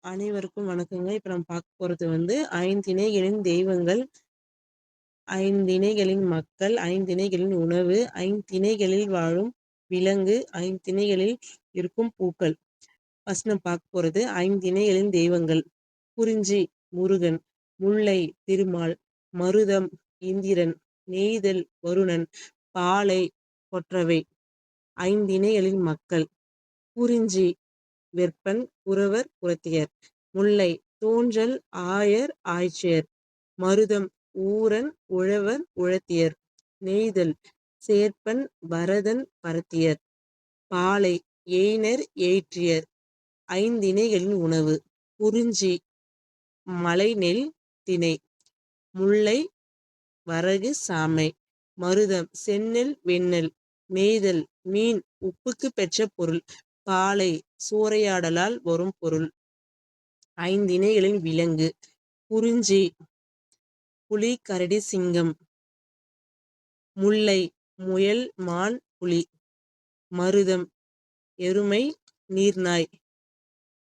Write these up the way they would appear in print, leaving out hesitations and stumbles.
அனைவருக்கும் வணக்கங்க. இப்ப நம்ம பார்க்க போறது வந்து ஐந்திணைகளின் தெய்வங்கள், ஐந்திணைகளின் மக்கள், ஐந்திணைகளின் உணவு, ஐந்திணைகளில் வாழும் விலங்கு, ஐந்திணைகளில் இருக்கும் பூக்கள். ஃபர்ஸ்ட் நம்ம பார்க்க போறது ஐந்திணைகளின் தெய்வங்கள். குறிஞ்சி முருகன், முல்லை திருமால், மருதம் இந்திரன், நெய்தல் வருணன், பாலை கொற்றவை. ஐந்திணைகளின் மக்கள். குறிஞ்சி வெற்பன், குறவர், குறத்தியர். முல்லை தோன்றல், ஆயர், ஆய்ச்சியர். மருதம் ஊரன், உழவர், உழத்தியர். நெய்தல் சேர்ப்பன், பரதன், பரத்தியர். பாலை எயினர், எயிற்றியர். ஐந்திணைகளின் உணவு. குறிஞ்சி மலைநெல் திணை. முல்லை வரகு சாமை. மருதம் செந்நெல் வெண்ணெல். நெய்தல் மீன் உப்புக்கு பெற்ற பொருள். பாலை சூறையாடலால் வரும் பொருள். ஐந்திணைகளின் விலங்கு. குறிஞ்சி புலி கரடி சிங்கம். முல்லை முயல் மான் புலி. மருதம் எருமை நீர்நாய்.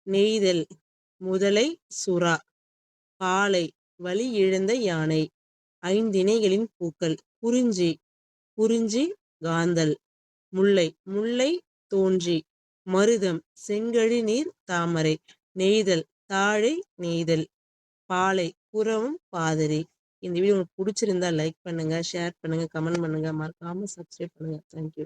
நெய்தல் முதலை சுறா. பாலை வலி இழந்த யானை. ஐந்திணைகளின் பூக்கள். குறிஞ்சி குறிஞ்சி காந்தல். முல்லை முல்லை தோன்றி. மருதம் செங்கழி நீர் தாமரை. நெய்தல் தாழை நெய்தல். பாலை புறவும் பாதிரி. இந்த வீடியோ உங்களுக்கு பிடிச்சிருந்தா லைக் பண்ணுங்க, ஷேர் பண்ணுங்க, கமெண்ட் பண்ணுங்க, மறக்காம சப்ஸ்கிரைப் பண்ணுங்க. தேங்க்யூ.